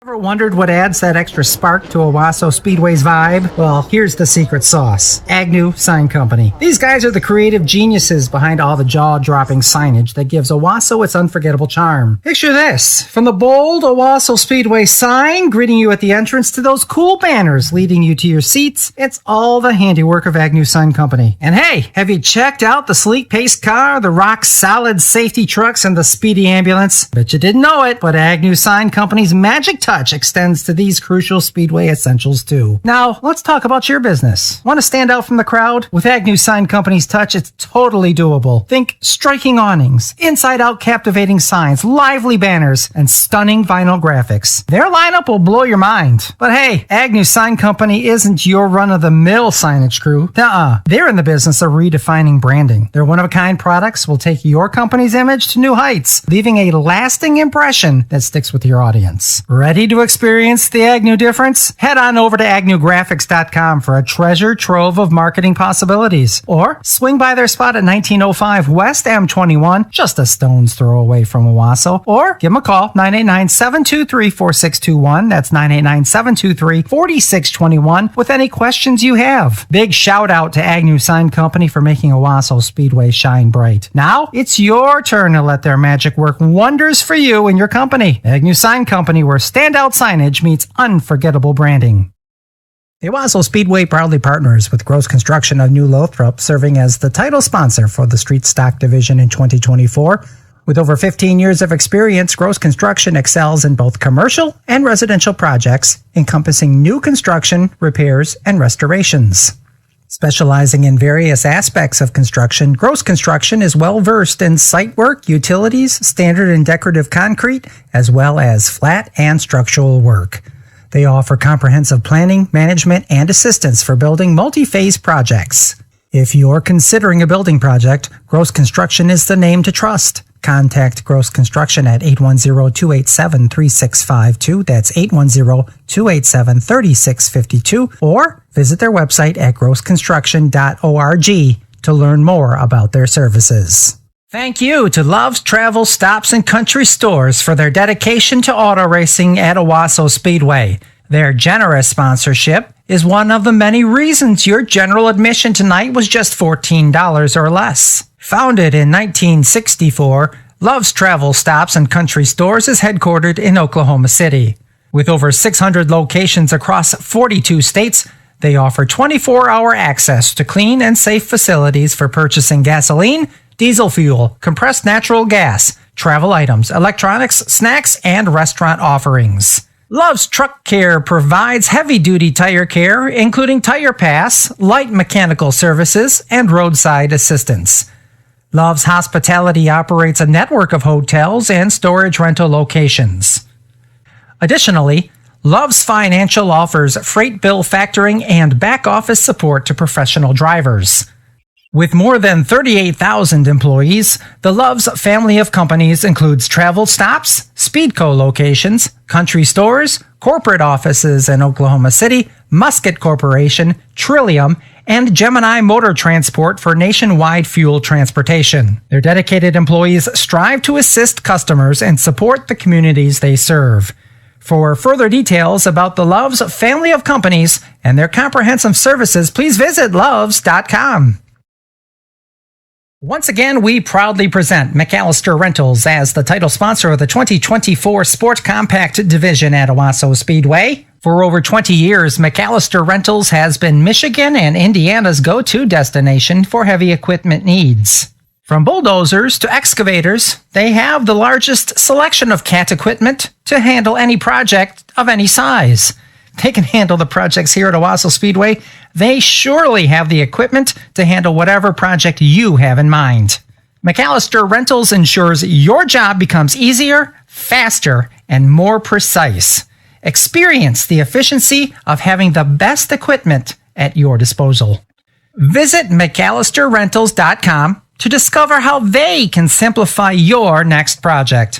Ever wondered what adds that extra spark to Owosso Speedway's vibe? Well, here's the secret sauce. Agnew Sign Company. These guys are the creative geniuses behind all the jaw-dropping signage that gives Owosso its unforgettable charm. Picture this. From the bold Owosso Speedway sign greeting you at the entrance to those cool banners leading you to your seats, it's all the handiwork of Agnew Sign Company. And hey, have you checked out the sleek pace car, the rock-solid safety trucks, and the speedy ambulance? Bet you didn't know it, but Agnew Sign Company's magic touch extends to these crucial Speedway essentials too. Now, let's talk about your business. Want to stand out from the crowd? With Agnew Sign Company's touch, it's totally doable. Think striking awnings, inside-out captivating signs, lively banners, and stunning vinyl graphics. Their lineup will blow your mind. But hey, Agnew Sign Company isn't your run-of-the-mill signage crew. They're in the business of redefining branding. Their one-of-a-kind products will take your company's image to new heights, leaving a lasting impression that sticks with your audience. Ready to experience the Agnew difference? Head on over to agnewgraphics.com for a treasure trove of marketing possibilities. Or swing by their spot at 1905 West M21, just a stone's throw away from Owosso. Or give them a call, 989-723-4621. That's 989-723-4621 with any questions you have. Big shout out to Agnew Sign Company for making Owosso Speedway shine bright. Now, it's your turn to let their magic work wonders for you and your company. Agnew Sign Company, where standout signage meets unforgettable branding. The Owosso Speedway proudly partners with Gross Construction of New Lothrop, serving as the title sponsor for the Street Stock Division in 2024. With over 15 years of experience, Gross Construction excels in both commercial and residential projects, encompassing new construction, repairs, and restorations. Specializing in various aspects of construction, Gross Construction is well-versed in site work, utilities, standard and decorative concrete, as well as flat and structural work. They offer comprehensive planning, management, and assistance for building multi-phase projects. If you're considering a building project, Gross Construction is the name to trust. Contact Gross Construction at 810-287-3652. That's 810-287-3652. Or visit their website at grossconstruction.org to learn more about their services. Thank you to Love's Travel Stops and Country Stores for their dedication to auto racing at Owosso Speedway. Their generous sponsorship is one of the many reasons your general admission tonight was just $14 or less. Founded in 1964, Love's Travel Stops and Country Stores is headquartered in Oklahoma City. With over 600 locations across 42 states, they offer 24-hour access to clean and safe facilities for purchasing gasoline, diesel fuel, compressed natural gas, travel items, electronics, snacks, and restaurant offerings. Love's Truck Care provides heavy-duty tire care, including tire pass, light mechanical services, and roadside assistance. Love's Hospitality operates a network of hotels and storage rental locations. Additionally, Love's Financial offers freight bill factoring and back-office support to professional drivers. With more than 38,000 employees, the Love's family of companies includes travel stops, Speedco locations, country stores, corporate offices in Oklahoma City, Musket Corporation, Trillium, and Gemini Motor Transport for nationwide fuel transportation. Their dedicated employees strive to assist customers and support the communities they serve. For further details about the Love's family of companies and their comprehensive services, please visit loves.com. Once again, we proudly present MacAllister Rentals as the title sponsor of the 2024 Sport Compact Division at Owosso Speedway. For over 20 years, MacAllister Rentals has been Michigan and Indiana's go-to destination for heavy equipment needs. From bulldozers to excavators, they have the largest selection of Cat equipment to handle any project of any size. They can handle the projects here at Owosso Speedway. They surely have the equipment to handle whatever project you have in mind. MacAllister Rentals ensures your job becomes easier, faster, and more precise. Experience the efficiency of having the best equipment at your disposal. Visit MacAllisterRentals.com to discover how they can simplify your next project.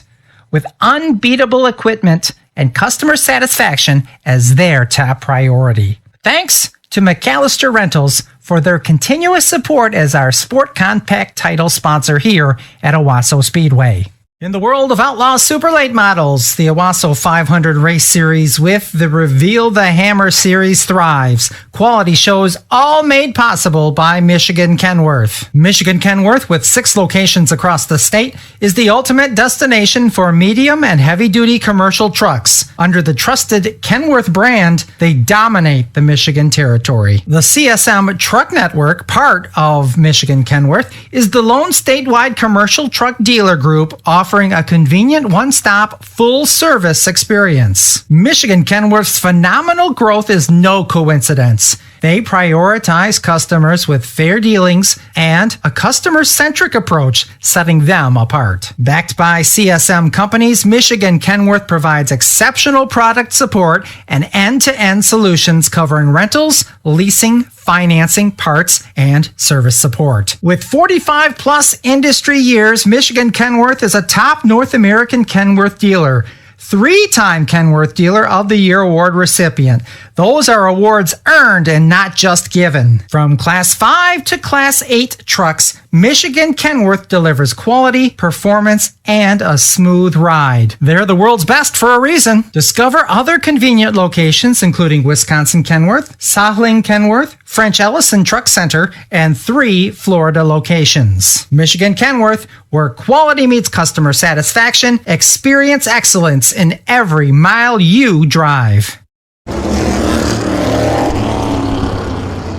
With unbeatable equipment and customer satisfaction as their top priority. Thanks to MacAllister Rentals for their continuous support as our Sport Compact title sponsor here at Owosso Speedway. In the world of outlaw super late models, the Owosso 500 race series with the Reveal the Hammer series thrives. Quality shows all made possible by Michigan Kenworth. Michigan Kenworth, with 6 locations across the state, is the ultimate destination for medium and heavy-duty commercial trucks. Under the trusted Kenworth brand, they dominate the Michigan territory. The CSM Truck Network, part of Michigan Kenworth, is the lone statewide commercial truck dealer group offering a convenient one-stop, full-service experience. Michigan Kenworth's phenomenal growth is no coincidence. They prioritize customers with fair dealings and a customer-centric approach, setting them apart. Backed by CSM companies, Michigan Kenworth provides exceptional product support and end-to-end solutions covering rentals, leasing, financing, parts, and service support. With 45-plus industry years, Michigan Kenworth is a top North American Kenworth dealer. 3-time Kenworth Dealer of the Year award recipient. Those are awards earned and not just given. From Class 5 to Class 8 trucks, Michigan Kenworth delivers quality, performance, and a smooth ride. They're the world's best for a reason. Discover other convenient locations including Wisconsin Kenworth, Saarland Kenworth, French Ellison Truck Center, and 3 Florida locations. Michigan Kenworth, where quality meets customer satisfaction, experience excellence in every mile you drive.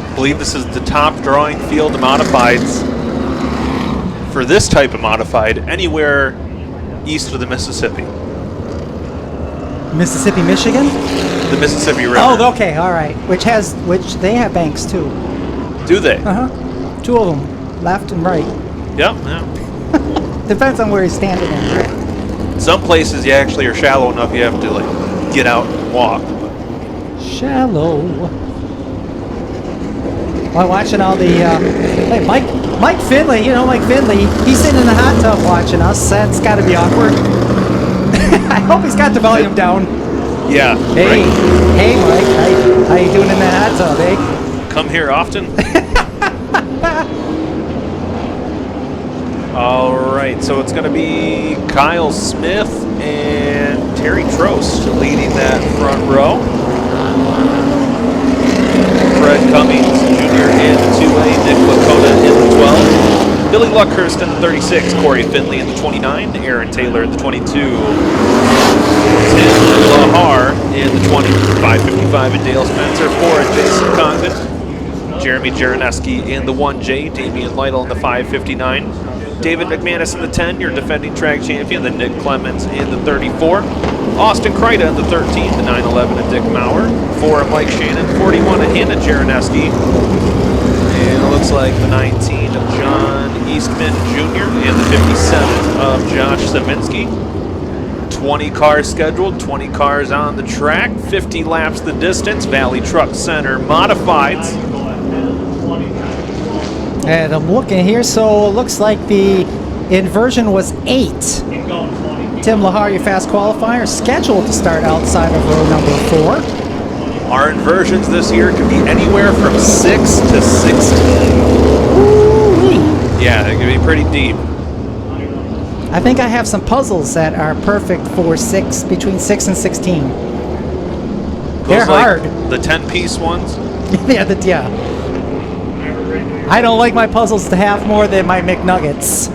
I believe this is the top drawing field of modifieds for this type of modified anywhere east of the Mississippi. Mississippi, Michigan? The Mississippi River. Oh, okay, all right. Which they have banks too. Do they? Uh-huh. 2 of them, left and right. Yep. Yeah. Depends on where you're standing in. Some places you actually are shallow enough you have to like get out and walk. Shallow. While watching all the, hey, Mike Finley, you know Mike Finley, he's sitting in the hot tub watching us. That's got to be awkward. I hope he's got the volume down. Yeah. Hey, right. Hey Mike, how you doing in that hot tub, eh? Come here often. All right, so it's going to be Kyle Smith and Terry Trost leading that front row. Fred Cummings Jr. in the 2A, Nick Lakota in the 12, Billy Luckhurst in the 36, Corey Finley in the 29, Aaron Taylor in the 22, Tim Lahar in the 20, 555 and Dale Spencer, 4 and Jason Congdon, Jeremy Jaraneski in the 1J, Damian Lytle in the 559, David McManus in the 10, your defending track champion, then Nick Clemens in the 34, Austin Kreida in the 13, the 911 of Dick Maurer, 4 of Mike Shannon, 41 of Hannah Jaraneski, and it looks like the 19 of John Eastman Jr. and the 57 of Josh Saminski. 20 cars scheduled, 20 cars on the track, 50 laps the distance, Valley Truck Center Modifieds. And I'm looking here, so it looks like the inversion was 8. Tim Lahar, your fast qualifier, scheduled to start outside of row number 4. Our inversions this year could be anywhere from 6 to 16. Ooh-wee. Yeah, it could be pretty deep. I think I have some puzzles that are perfect for between 6 and 16. They're hard. The 10-piece ones? yeah. I don't like my puzzles to have more than my McNuggets.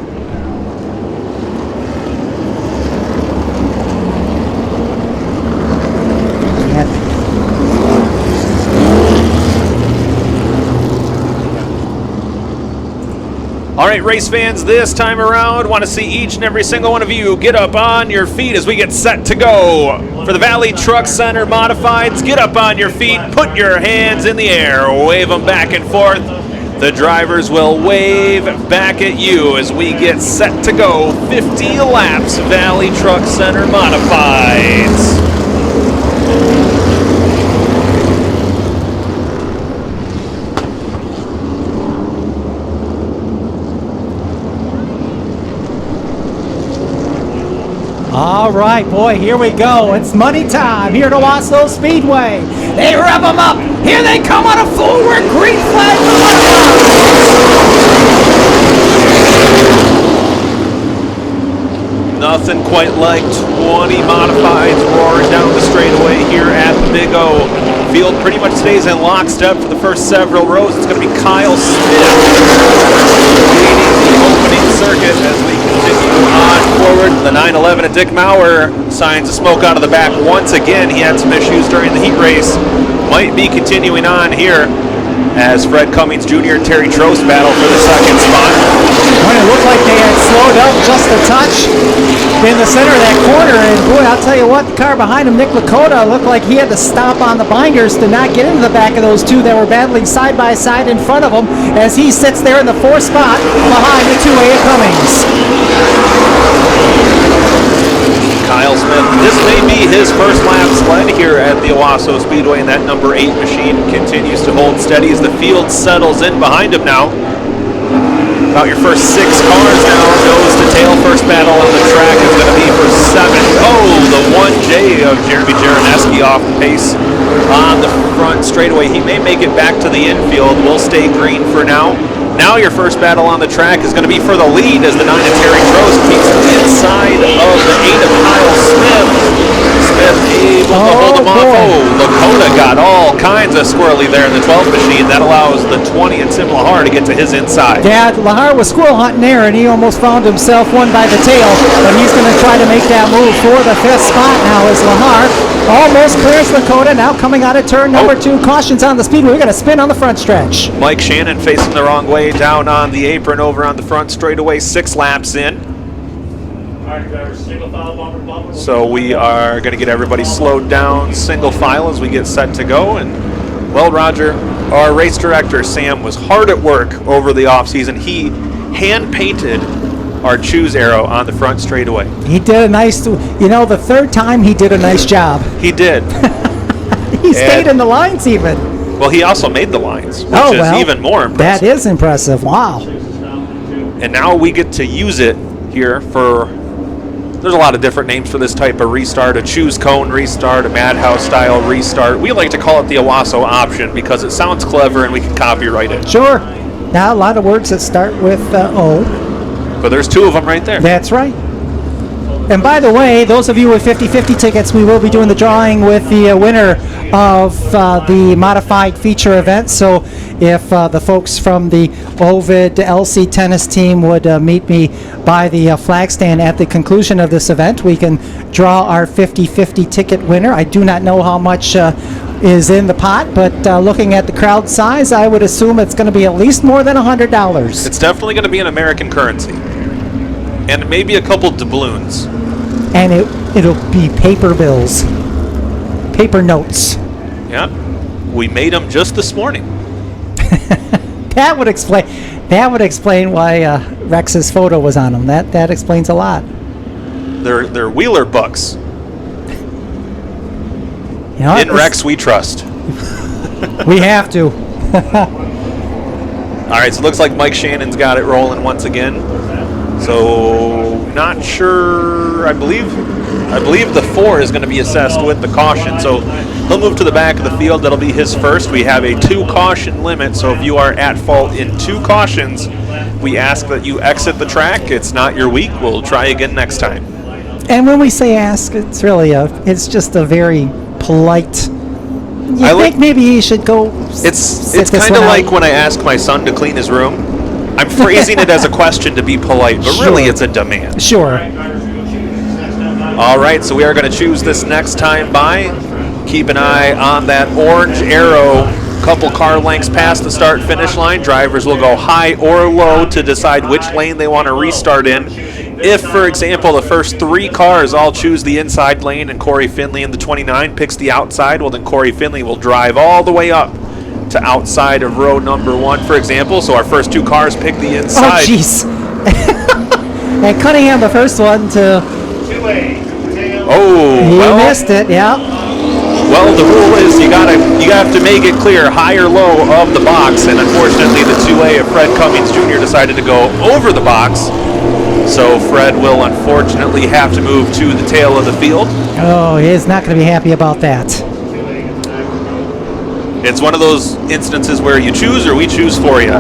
All right, race fans, this time around, want to see each and every single one of you get up on your feet as we get set to go. For the Valley Truck Center Modifieds, get up on your feet, put your hands in the air, wave them back and forth. The drivers will wave back at you as we get set to go. 50 laps, Valley Truck Center Modifieds. All right, boy, here we go. It's money time here at Owosso Speedway. They rev them up. Here they come on a forward green flag. Nothing quite like 20 modifieds roaring down the straightaway here at the Big O. Field pretty much stays in lockstep for the first several rows. It's going to be Kyle Smith leading the opening circuit as we continue on forward. The 911 of Dick Maurer signs of smoke out of the back once again. He had some issues during the heat race. Might be continuing on here as Fred Cummings Jr. and Terry Trost battle for the second spot. When it looked like they had slowed up just a touch in the center of that corner, and boy, I'll tell you what, the car behind him, Nick Lakota, looked like he had to stop on the binders to not get into the back of those two that were battling side by side in front of him as he sits there in the fourth spot behind the 2A of Cummings. Kyle Smith, this may be his first lap sled here at the Owosso Speedway, and that number 8 machine continues to hold steady as the field settles in behind him now. About your first 6 cars now, nose to tail. First battle on the track is going to be for 7. Oh, the 1J of Jeremy Jaraneski off the pace on the front straightaway. He may make it back to the infield. We'll stay green for now. Now your first battle on the track is going to be for the lead as the 9 of Terry Trost keeps inside of the 8 of Kyle Smith. Smith able to hold him off. Oh, Lakota got all kinds of squirrely there in the 12 machine. That allows the 20 and Tim Lahar to get to his inside. Yeah, Lahar was squirrel hunting there, and he almost found himself one by the tail, but he's going to try to make that move for the 5th spot now as Lahar almost clears Lakota. Now coming out of turn number 2. Cautions on the speedway. We're going to spin on the front stretch. Mike Shannon facing the wrong way down on the apron over on the front straightaway, 6 laps in. So we are going to get everybody slowed down single file as we get set to go. And well, Roger, our race director Sam was hard at work over the off season. He hand painted our choose arrow on the front straightaway. He did a nice, the 3rd time he did a nice job. He did. He stayed in the lines even. Well, he also made the lines, which is even more impressive. That is impressive. Wow. And now we get to use it here for, there's a lot of different names for this type of restart, a choose cone restart, a Madhouse style restart. We like to call it the Owosso option because it sounds clever and we can copyright it. Sure. Now a lot of words that start with O. But there's 2 of them right there. That's right. And by the way, those of you with 50/50 tickets, we will be doing the drawing with the winner of the modified feature event. So if the folks from the Ovid LC tennis team would meet me by the flag stand at the conclusion of this event, we can draw our 50/50 ticket winner. I do not know how much is in the pot, but looking at the crowd size, I would assume it's going to be at least more than $100. It's definitely going to be an American currency. And maybe a couple doubloons. And it'll be paper bills. Paper notes. Yeah. We made them just this morning. That would explain why Rex's photo was on them. That explains a lot. They're Wheeler bucks. In Rex we trust. We have to. All right, so it looks like Mike Shannon's got it rolling once again. So not sure. I believe the 4 is going to be assessed with the caution. So he'll move to the back of the field. That'll be his first. We have a 2 caution limit. So if you are at fault in 2 cautions, we ask that you exit the track. It's not your week. We'll try again next time. And when we say ask, it's really it's just a very polite. I think maybe he should go. It's kind of like when I ask my son to clean his room. I'm phrasing it as a question to be polite, but really it's a demand. Sure. All right, so we are going to choose this next time by. Keep an eye on that orange arrow. Couple car lengths past the start-finish line. Drivers will go high or low to decide which lane they want to restart in. If, for example, the first 3 cars all choose the inside lane and Corey Finley in the 29 picks the outside, well, then Corey Finley will drive all the way up to outside of row number 1, for example. So our first 2 cars pick the inside. Oh, jeez. And Cunningham, the first one to... Oh, he missed it, yeah. Well, the rule is you have to make it clear high or low of the box, and unfortunately the 2A of Fred Cummings Jr. decided to go over the box. So Fred will unfortunately have to move to the tail of the field. Oh, he is not going to be happy about that. It's one of those instances where you choose or we choose for you.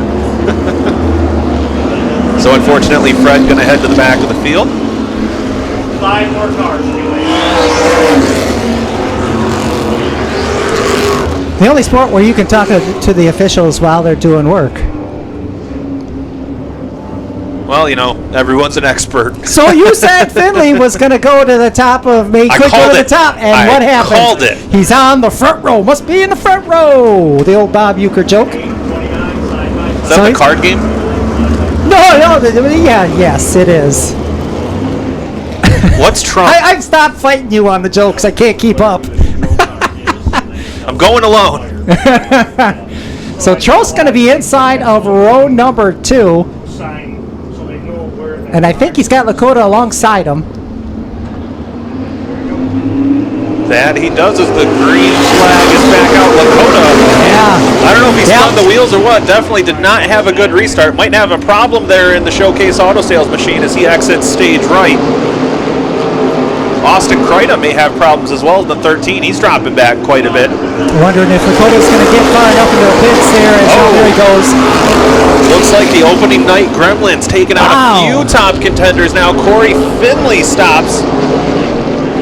So unfortunately, Fred going to head to the back of the field. 5 more cars. The only sport where you can talk to the officials while they're doing work. Well, everyone's an expert. So you said Finley was going to go to the top of May. Could go to the top, and what happened? I called it. He's on the front row. Must be in the front row. The old Bob Euchre joke. Is that the card game? No. Yes, it is. What's Trump? I've stopped fighting you on the jokes. I can't keep up. I'm going alone. So Troll's going to be inside of row number 2. And I think he's got Lakota alongside him. That he does as the green flag is back out. Lakota. Yeah. I don't know if he spun the wheels or what. Definitely did not have a good restart. Might have a problem there in the Showcase Auto Sales machine as he exits stage right. Austin Kreida may have problems as well in the 13. He's dropping back quite a bit. Wondering if Lakota's going to get far enough into the pits there. There he goes. Looks like the opening night Gremlins taking out a few top contenders now. Corey Finley stops.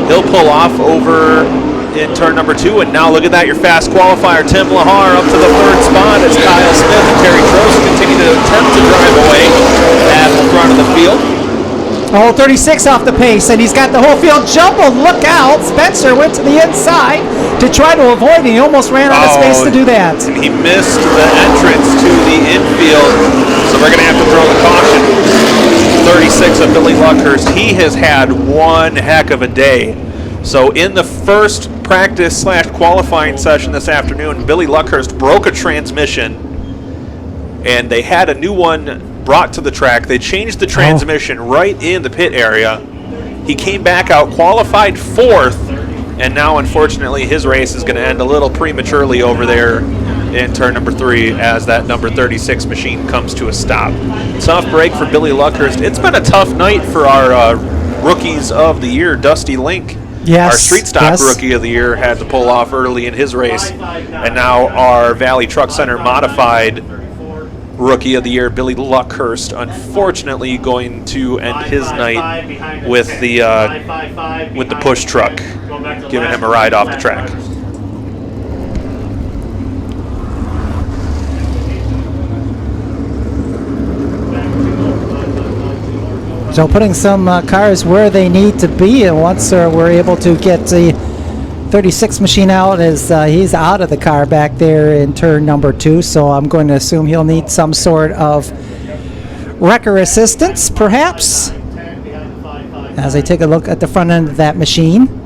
He'll pull off over in turn number 2. And now look at that, your fast qualifier, Tim Lahar up to the 3rd spot as Kyle Smith and Terry Trost continue to attempt to drive away at the front of the field. 36 off the pace, and he's got the whole field jumbled. Look out. Spencer went to the inside to try to avoid, and he almost ran out of space to do that. And he missed the entrance to the infield, so they're going to have to throw the caution. 36 of Billy Luckhurst. He has had one heck of a day. So in the first practice/qualifying session this afternoon, Billy Luckhurst broke a transmission, and they had a new one brought to the track. They changed the transmission right in the pit area. He came back out, qualified 4th, and now unfortunately his race is going to end a little prematurely over there in turn number 3 as that number 36 machine comes to a stop. Tough break for Billy Luckhurst. It's been a tough night for our rookies of the year. Dusty Link, our street stock rookie of the year, had to pull off early in his race, and now our Valley Truck Center modified Rookie of the Year, Billy Luckhurst, unfortunately going to end his night with the push truck, giving him a ride off the track. So putting some cars where they need to be, and once we're able to get the 36 machine out, as he's out of the car back there in turn number 2, so I'm going to assume he'll need some sort of wrecker assistance, perhaps, as I take a look at the front end of that machine.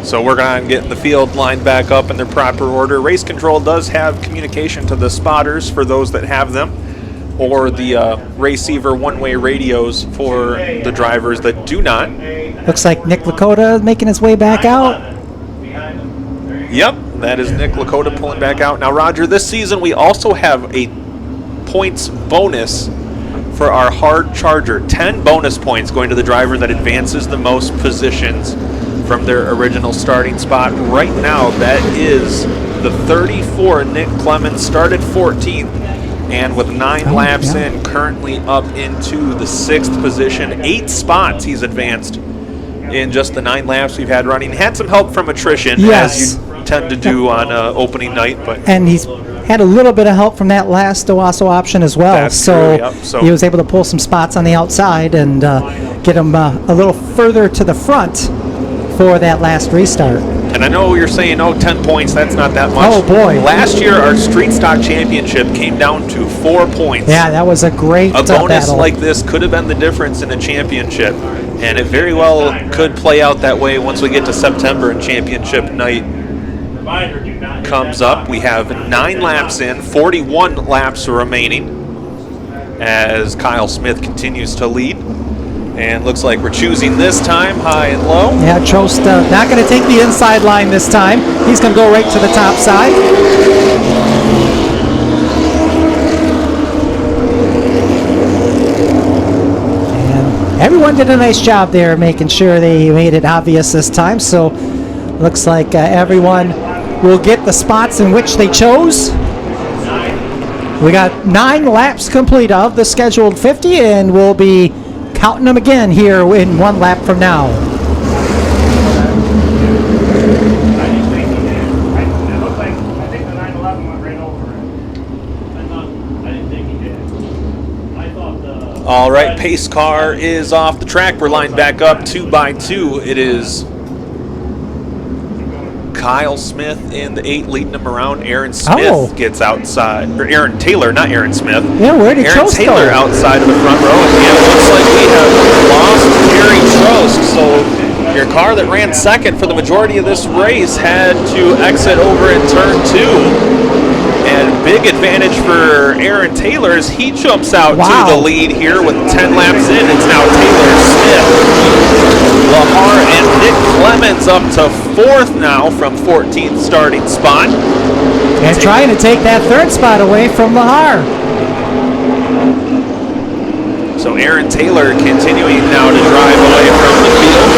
So we're on getting the field lined back up in their proper order. Race Control does have communication to the spotters for those that have them, or the receiver one-way radios for the drivers that do not. Looks like Nick Lakota making his way back out. Yep, that is Nick Lakota pulling back out. Now, Roger, this season we also have a points bonus for our hard charger. 10 bonus points going to the driver that advances the most positions from their original starting spot. Right now, that is the 34. Nick Clemens started 14th, and with 9 laps in, currently up into the 6th position. 8 spots he's advanced in just the 9 laps we've had running. Had some help from attrition, as you tend to do on opening night. And he's had a little bit of help from that last Owosso option as well. That's true, yep. So he was able to pull some spots on the outside and get him a little further to the front for that last restart. And I know you're saying, 10 points, that's not that much. Oh, boy. Last year, our Street Stock Championship came down to 4 points. Yeah, that was a great A bonus battle. like this could have been the difference in a championship. And it very well could play out that way once we get to September and championship night comes up. We have 9 laps in, 41 laps remaining as Kyle Smith continues to lead. And looks like we're choosing this time, high and low. Yeah, Trost not going to take the inside line this time. He's going to go right to the top side. And everyone did a nice job there making sure they made it obvious this time. So looks like everyone will get the spots in which they chose. We got 9 laps complete of the scheduled 50, and we'll be counting them again here in 1 lap from now. All right, pace car is off the track. We're lined back up 2 by 2. It is Kyle Smith in the 8 leading them around. Aaron Smith gets outside, or Aaron Taylor, not Aaron Smith. Yeah, where did Aaron Trost Taylor go? outside of the front row. And it looks like we have lost Terry Trost. So your car that ran second for the majority of this race had to exit over in turn 2. And big advantage for Aaron Taylor as he jumps out to the lead here with 10 laps in. It's now Taylor, Smith, Lahar, and Nick Clemens up to 4th now from 14th starting spot. And trying to take that 3rd spot away from Lahar. So Aaron Taylor continuing now to drive away from the field.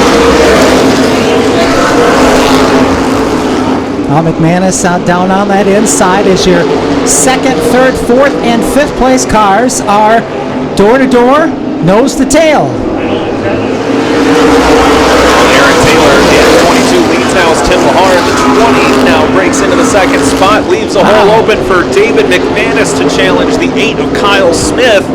McManus out down on that inside as your 2nd, 3rd, 4th, and 5th place cars are door to door, nose to tail. Aaron Taylor in 22 leads now as Tim Lahar in the 20 now breaks into the 2nd spot, leaves a hole open for David McManus to challenge the 8 of Kyle Smith.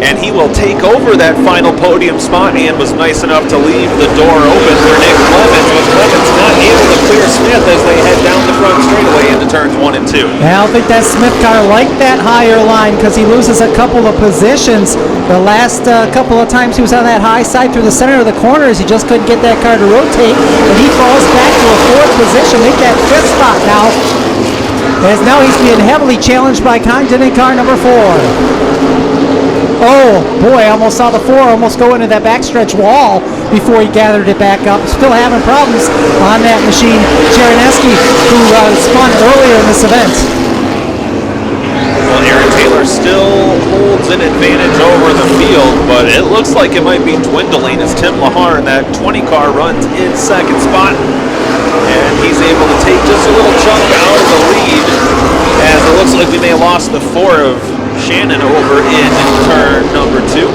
And he will take over that final podium spot and was nice enough to leave the door open for Nick Clemens. But Clemens not able to clear Smith as they head down the front straightaway into turns 1 and 2. I don't think that Smith car liked that higher line because he loses a couple of positions. The last couple of times he was on that high side through the center of the corners, he just couldn't get that car to rotate. And he falls back to a 4th position, make that 5th spot now. As now he's being heavily challenged by Condon in car number 4. Oh, boy, I almost saw the 4 almost go into that backstretch wall before he gathered it back up. Still having problems on that machine. Jaraneski, who spun earlier in this event. Well, Aaron Taylor still holds an advantage over the field, but it looks like it might be dwindling as Tim Lahar in that 20 car runs in 2nd spot. And he's able to take just a little chunk out of the lead as it looks like we may have lost the 4 of Shannon over in turn number 2.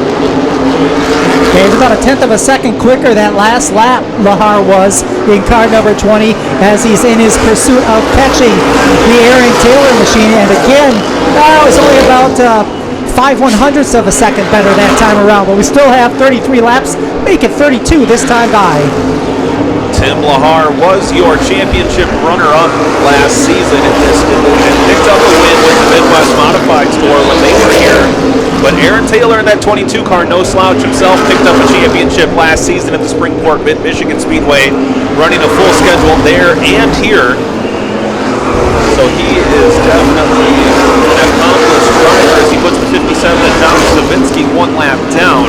Okay, it's about a 1/10 of a second quicker that last lap Lahar was in car number 20 as he's in his pursuit of catching the Aaron Taylor machine. And again, that was only about 5/100ths of a second better that time around, but we still have 33 laps, make it 32 this time by. Tim Lahar was your championship runner-up last season in this and picked up a win with the Midwest Modifieds tour when they were here. But Aaron Taylor in that 22 car, no slouch himself, picked up a championship last season at the Springport Mid-Michigan Speedway, running a full schedule there and here. So he is definitely an accomplished driver as he puts the 57 and Tom Savinsky 1 lap down.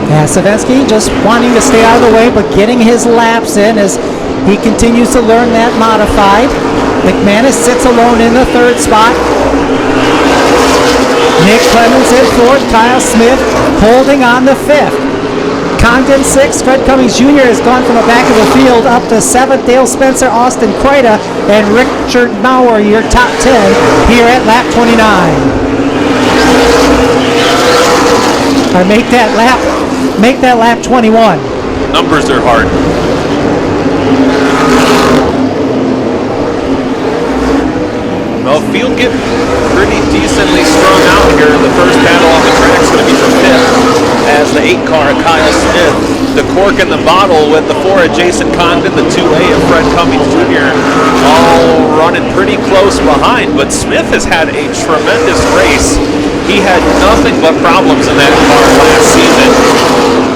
Yeah, Savinsky just wanting to stay out of the way, but getting his laps in as he continues to learn that modified. McManus sits alone in the 3rd spot. Nick Clemens in 4th, Kyle Smith holding on the 5th. Condon 6th, Fred Cummings Jr. has gone from the back of the field up to 7th, Dale Spencer, Austin Kreida, and Richard Maurer, your top 10 here at lap 29. Or make that lap 21. Numbers are hard. Well, field getting pretty decently strung out here. The first battle on the track is going to be for 5th as the 8 car Kyle Smith, the cork in the bottle with the 4 of Jason Condon, the 2A of Fred Cummings Jr. all running pretty close behind. But Smith has had a tremendous race. He had nothing but problems in that car last season.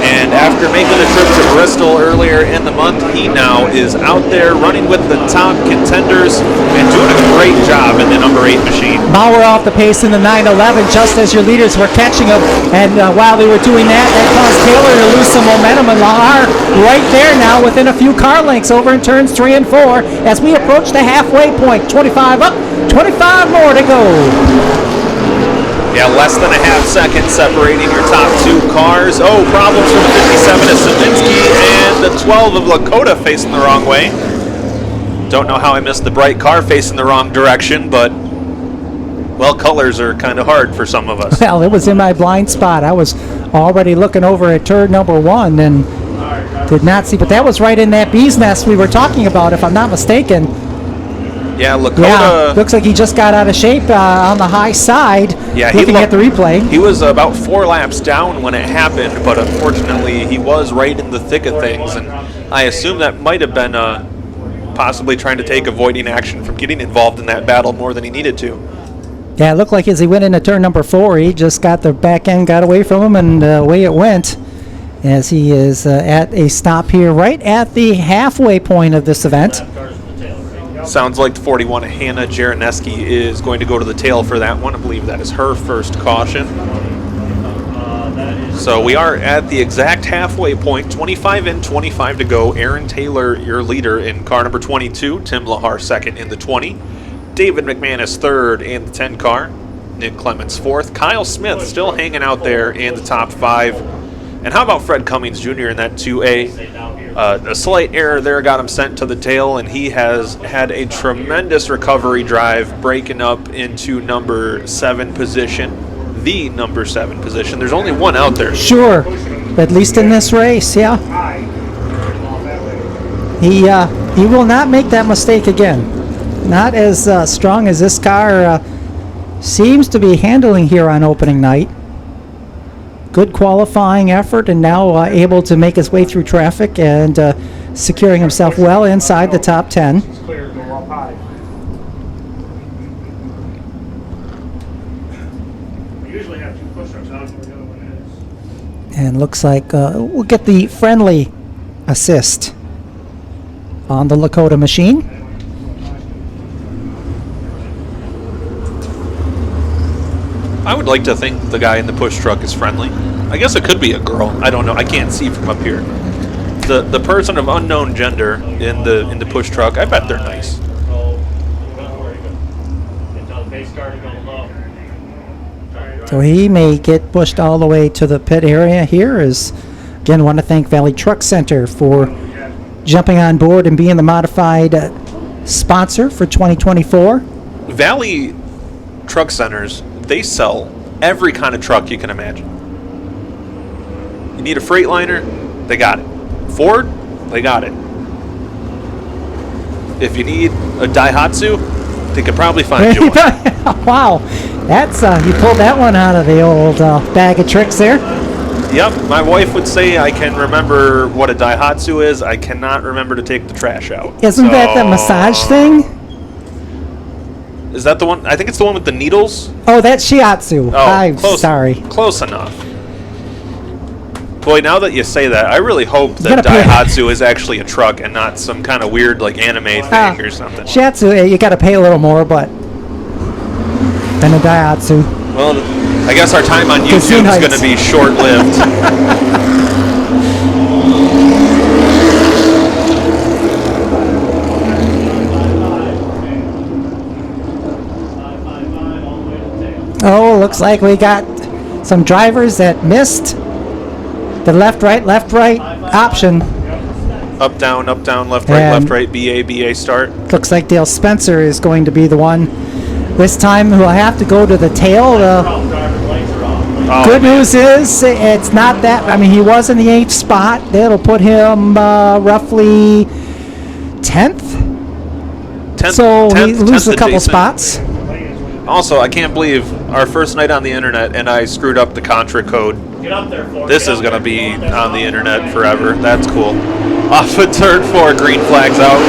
And after making a trip to Bristol earlier in the month, he now is out there running with the top contenders and doing a great job in the number 8 machine. Maurer off the pace in the 911 just as your leaders were catching him. And while they were doing that, that caused Taylor to lose some momentum. And Lahar right there now within a few car lengths over in turns 3 and 4 as we approach the halfway point. 25 up, 25 more to go. Yeah, less than a half second separating your top two cars. Oh, problems from the 57 of Savinsky and the 12 of Lakota facing the wrong way. Don't know how I missed the bright car facing the wrong direction, but, well, colors are kind of hard for some of us. Well, it was in my blind spot. I was already looking over at turn number 1 and did not see, but that was right in that bee's nest we were talking about, if I'm not mistaken. Yeah, Lakota. Yeah, looks like he just got out of shape on the high side. Yeah, looking at the replay. He was about 4 laps down when it happened, but unfortunately he was right in the thick of things, and I assume that might have been possibly trying to take avoiding action from getting involved in that battle more than he needed to. Yeah, it looked like as he went into turn number 4, he just got the back end, got away from him, and away it went. As he is at a stop here right at the halfway point of this event. Sounds like the 41 Hannah Jaraneski is going to go to the tail for that one. I believe that is her first caution. So we are at the exact halfway point, 25 in, 25 to go. Aaron Taylor, your leader in car number 22. Tim Lahar second in the 20. David McManus third in the 10 car. Nick Clements fourth. Kyle Smith still hanging out there in the top 5. And how about Fred Cummings Jr. in that 2A? A slight error there got him sent to the tail, and he has had a tremendous recovery drive, breaking up into number 7 position, the number 7 position. There's only one out there. Sure, at least in this race, yeah. He will not make that mistake again. Not as strong as this car seems to be handling here on opening night. Good qualifying effort, and now able to make his way through traffic and securing himself well inside the top 10. And looks like we'll get the friendly assist on the Lakota machine. I would like to think the guy in the push truck is friendly. I guess it could be a girl. I don't know. I can't see from up here. The person of unknown gender in the push truck, I bet they're nice. So he may get pushed all the way to the pit area here. Again, want to thank Valley Truck Center for jumping on board and being the modified sponsor for 2024. Valley Truck Centers, they sell every kind of truck you can imagine. You need a Freightliner, they got it. Ford, they got it. If you need a Daihatsu, they could probably find you one. Wow, that's you pulled that one out of the old bag of tricks there. Yep, my wife would say I can remember what a Daihatsu is. I cannot remember to take the trash out. Isn't that the massage thing? Is that the one? I think it's the one with the needles. Oh, that's Shiatsu. Oh, I'm close, sorry. Close enough. Boy, now that you say that, I really hope that Daihatsu is actually a truck and not some kind of weird like anime thing or something. Shiatsu, you got to pay a little more, but than a Daihatsu. Well, I guess our time on YouTube is going to be short-lived. Oh, looks like we got some drivers that missed the left, right option. Up, down, left, right, BA, start. Looks like Dale Spencer is going to be the one this time who will have to go to the tail. Good news is it's not that. I mean, he was in the 8th spot. That'll put him roughly 10th. So he loses a couple spots. Also, I can't believe our first night on the internet and I screwed up the Contra code. This is going to be on the internet forever. That's cool. Off of turn 4, green flags out. We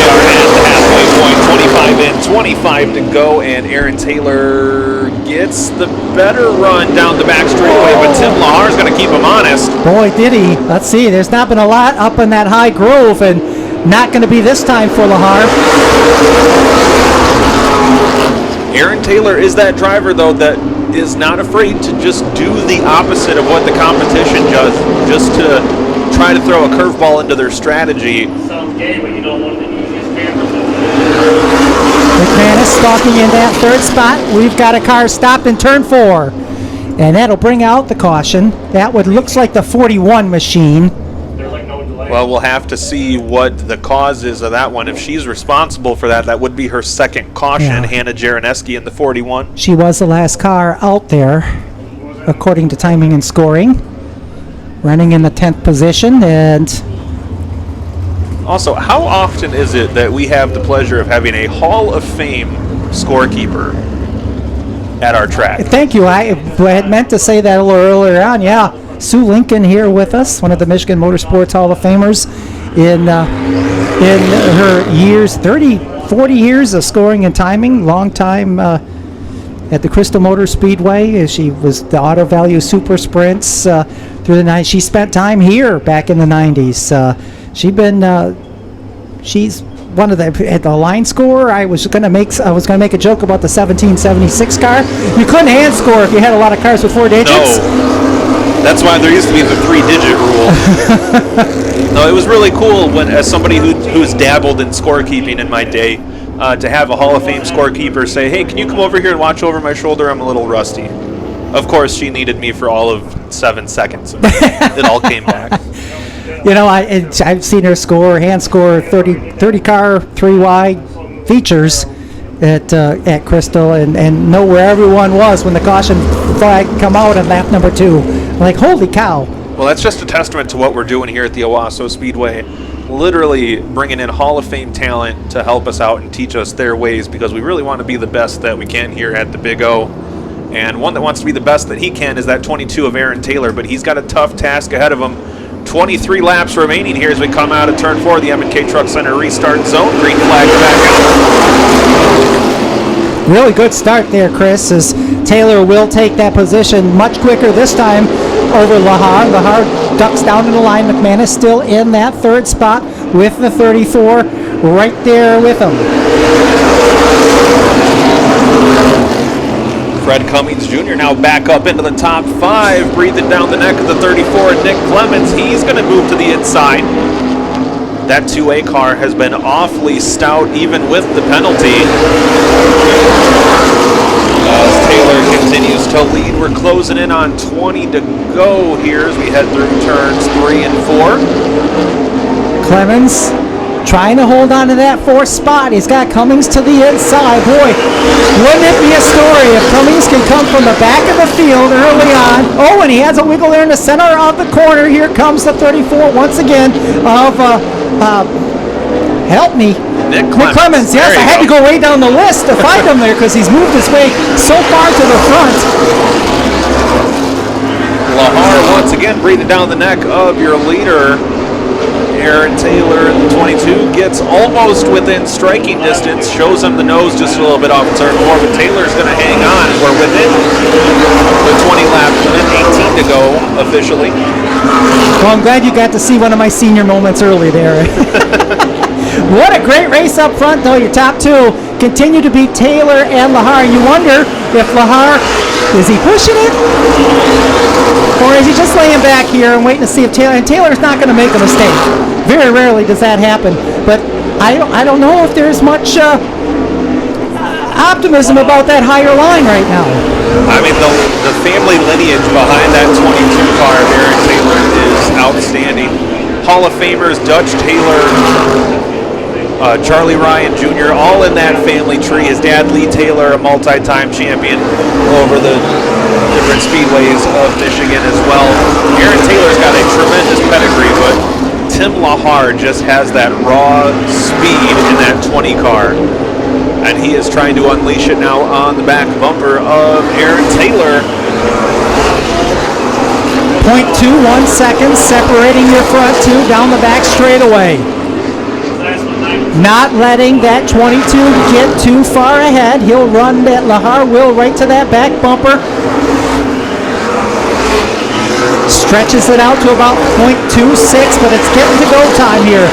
are at the halfway point, 25 in, 25 to go, and Aaron Taylor gets the better run down the back straightaway, but Tim Lahar is going to keep him honest. Boy, did he. Let's see. There's not been a lot up in that high grove, and not going to be this time for Lahar. Aaron Taylor is that driver, though, that is not afraid to just do the opposite of what the competition does, just to try to throw a curveball into their strategy. McManus stalking in that third spot. We've got a car stopped in turn 4. And that'll bring out the caution. That looks like the 41 machine. Well, we'll have to see what the cause is of that one. If she's responsible for that, that would be her second caution, Yeah. Hannah Jaraneski in the 41. She was the last car out there, according to timing and scoring. Running in the 10th position. And Also, how often is it that we have the pleasure of having a Hall of Fame scorekeeper at our track? thank you. I had meant to say that a little earlier on. Yeah, Sue Lincoln here with us, one of the Michigan Motorsports Hall of Famers in her years, 40 years of scoring and timing, long time at the Crystal Motor Speedway. She was the Auto Value Super Sprints through the 90s. She spent time here back in the 90s. She's one of the line score. I was gonna make a joke about the 1776 car. You couldn't hand score if you had a lot of cars with 4 digits. No. That's why there used to be the 3-digit rule. No, it was really cool when, as somebody who's dabbled in scorekeeping in my day, to have a Hall of Fame scorekeeper say, "Hey, can you come over here and watch over my shoulder? I'm a little rusty." Of course, she needed me for all of 7 seconds. It all came back. You know, I've seen her hand score 30 car 3 wide features at Crystal and know where everyone was when the caution flag come out at lap number 2. I'm like, holy cow. Well, that's just a testament to what we're doing here at the Owosso Speedway. Literally bringing in Hall of Fame talent to help us out and teach us their ways, because we really want to be the best that we can here at the Big O. And one that wants to be the best that he can is that 22 of Aaron Taylor, but he's got a tough task ahead of him. 23 laps remaining here as we come out of turn 4, the M&K Truck Center restart zone. Green flag back out. Really good start there, Chris, as Taylor will take that position much quicker this time over Lahar. Lahar ducks down in the line. McManus still in that third spot with the 34 right there with him. Fred Cummings Jr. now back up into the top 5, breathing down the neck of the 34, Nick Clemens. He's going to move to the inside. That 2A car has been awfully stout, even with the penalty. As Taylor continues to lead, we're closing in on 20 to go here as we head through turns 3 and 4. Clemens trying to hold on to that 4th spot. He's got Cummings to the inside. Boy, wouldn't it be a story if Cummings can come from the back of the field early on. Oh, and he has a wiggle there in the center of the corner. Here comes the 34 once again of, help me. Nick Clemens, yes, I had to go way down the list to find him there because he's moved his way so far to the front. Lahar once again breathing down the neck of your leader. Aaron Taylor in the 22 gets almost within striking distance, shows him the nose just a little bit off turn 4, but Taylor's going to hang on. We're within the 20 laps, within 18 to go officially. Well, I'm glad you got to see one of my senior moments early there. What a great race up front, though. Your top 2 continue to be Taylor and Lahar. You wonder if Lahar, is he pushing it? Or is he just laying back here and waiting to see if Taylor's not going to make a mistake. Very rarely does that happen. But I don't know if there's much optimism about that higher line right now. I mean, the family lineage behind that 22 car of Aaron Taylor is outstanding. Hall of Famers, Dutch Taylor, Charlie Ryan Jr., all in that family tree. His dad, Lee Taylor, a multi-time champion over the different speedways of Michigan as well. Aaron Taylor's got a tremendous pedigree, but Tim Lahar just has that raw speed in that 20 car, and he is trying to unleash it now on the back bumper of Aaron Taylor. 0.21 seconds separating your front 2 down the back straightaway. Not letting that 22 get too far ahead. He'll run that. Lahar will right to that back bumper. Stretches it out to about 0.26, but it's getting to go time here.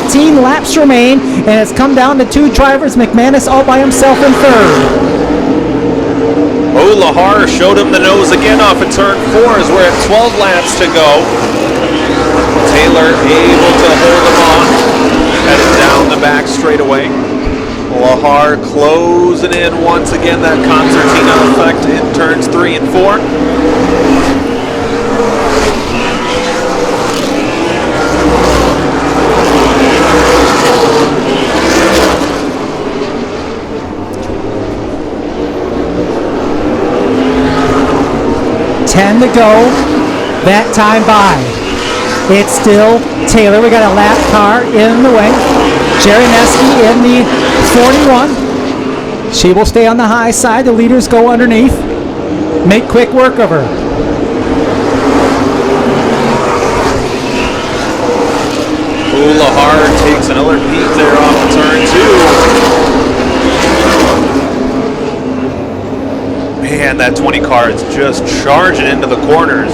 13 laps remain, and it's come down to 2 drivers. McManus all by himself in 3rd. Oh, Lahar showed him the nose again off of turn 4 as we're at 12 laps to go. Taylor able to hold him off. Headed down the back straightaway. Lahar closing in once again, that concertina effect in turns 3 and 4. To go, that time by. It's still Taylor. We got a lap car in the way. Jaraneski in the 41. She will stay on the high side. The leaders go underneath. Make quick work of her. Lahar takes another peek there off of turn 2. Man, that 20 car is just charging into the corners.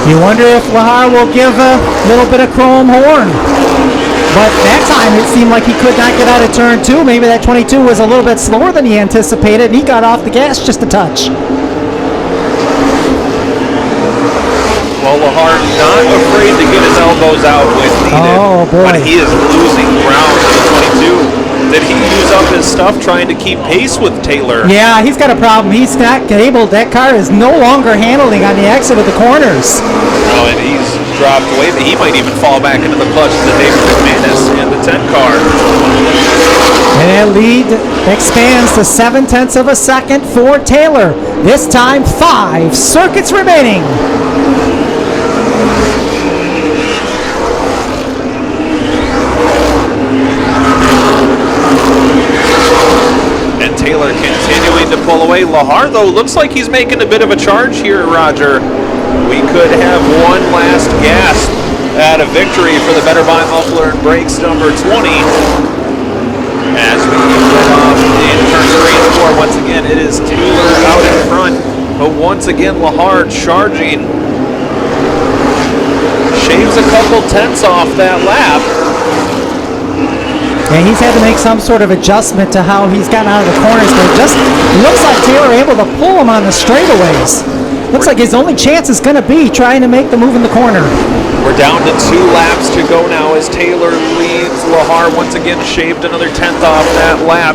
You wonder if Lahar will give a little bit of chrome horn. But that time it seemed like he could not get out of turn 2. Maybe that 22 was a little bit slower than he anticipated, and he got off the gas just a touch. Well, Lahar not afraid to get his elbows out when needed. Oh, boy. But he is losing ground to the 22. Did he use up his stuff trying to keep pace with Taylor? Yeah, he's got a problem. He's not able. That car is no longer handling on the exit of the corners. Oh, and he's dropped away. He might even fall back into the clutches of David McManus in the 10 car. And that lead expands to 0.7 of a second for Taylor. This time, 5 circuits remaining. And Taylor continuing to pull away. Lahar, though, looks like he's making a bit of a charge here, Roger. We could have one last gasp at a victory for the Better Buy Muffler and Brakes number 20. As we get off in turns 3 and 4, once again, it is Taylor out in front. But once again, Lahar charging. Shaves a couple tenths off that lap. And he's had to make some sort of adjustment to how he's gotten out of the corners, but it just looks like Taylor able to pull him on the straightaways. Looks like his only chance is going to be trying to make the move in the corner. We're down to 2 laps to go now as Taylor leads. Lahar once again shaved another tenth off that lap.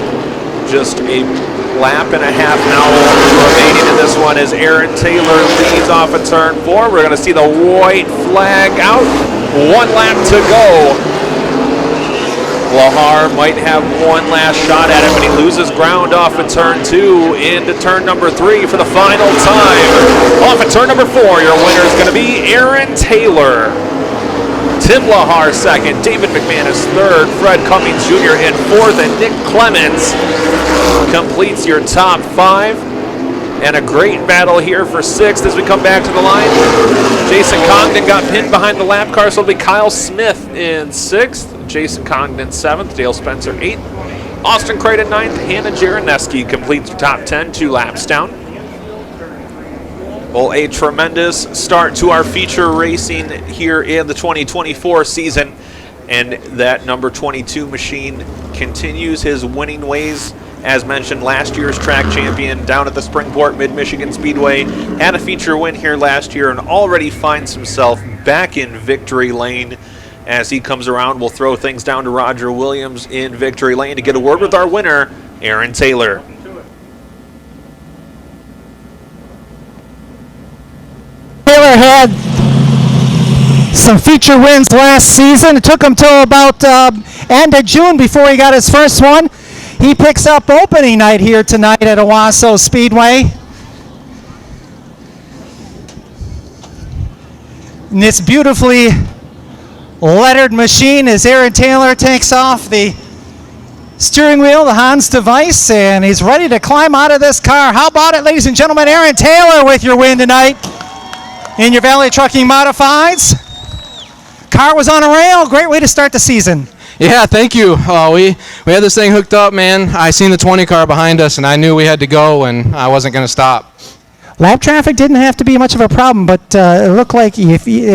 Just a lap and a half now remaining in this one as Aaron Taylor leads off of turn 4. We're going to see the white flag out. 1 lap to go. Lahar might have one last shot at it, but he loses ground off of turn 2 into turn number 3 for the final time. Off of turn number 4, your winner is going to be Aaron Taylor. Tim Lahar second, David McManus third, Fred Cummings Jr. in fourth, and Nick Clements completes your top 5. And a great battle here for 6th as we come back to the line. Jason Congdon got pinned behind the lap car, so it'll be Kyle Smith in 6th. Jason Congdon 7th, Dale Spencer 8th, Austin Creighton 9th, Hannah Jaraneski completes the top 10, 2 laps down. Well, a tremendous start to our feature racing here in the 2024 season, and that number 22 machine continues his winning ways. As mentioned, last year's track champion down at the Springport Mid-Michigan Speedway had a feature win here last year and already finds himself back in victory lane. As he comes around, we'll throw things down to Roger Williams in victory lane to get a word with our winner, Aaron Taylor. Taylor had some feature wins last season. It took him till about end of June before he got his first one. He picks up opening night here tonight at Owosso Speedway. And this beautifully lettered machine as Aaron Taylor takes off the steering wheel, the Hans device, and he's ready to climb out of this car. How about it, ladies and gentlemen? Aaron Taylor with your win tonight in your Valley Trucking Modifieds. Car was on a rail. Great way to start the season. Yeah, thank you. We had this thing hooked up, man. I seen the 20 car behind us, and I knew we had to go, and I wasn't going to stop. Lap traffic didn't have to be much of a problem, but it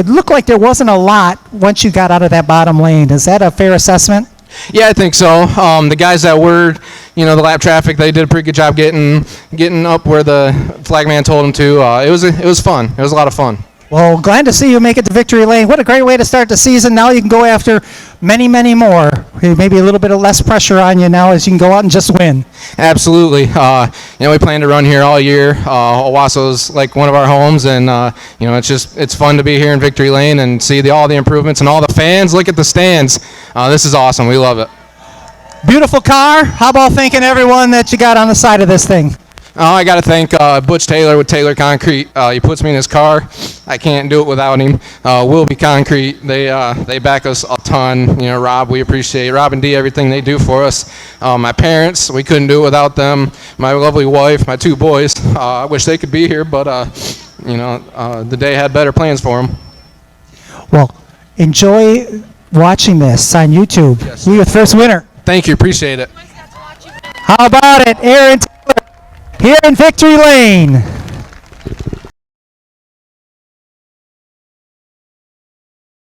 looked like there wasn't a lot once you got out of that bottom lane. Is that a fair assessment? Yeah, I think so. The guys that were, the lap traffic, they did a pretty good job getting up where the flagman told them to. It was fun. It was a lot of fun. Well, glad to see you make it to victory lane. What a great way to start the season. Now you can go after many, many more. Maybe a little bit of less pressure on you now as you can go out and just win. Absolutely. We plan to run here all year. Owosso's like one of our homes, and it's fun to be here in Victory Lane and see all the improvements and all the fans. Look at the stands. This is awesome. We love it. Beautiful car. How about thanking everyone that you got on the side of this thing? I got to thank Butch Taylor with Taylor Concrete. He puts me in his car. I can't do it without him. Wilby Concrete, they back us a ton. Rob, we appreciate Rob and Dee, everything they do for us. My parents, we couldn't do it without them. My lovely wife, my 2 boys. I wish they could be here, but the day had better plans for them. Well, enjoy watching this on YouTube. Yes. You're the first winner. Thank you, appreciate it. How about it, Aaron Taylor, here in Victory Lane?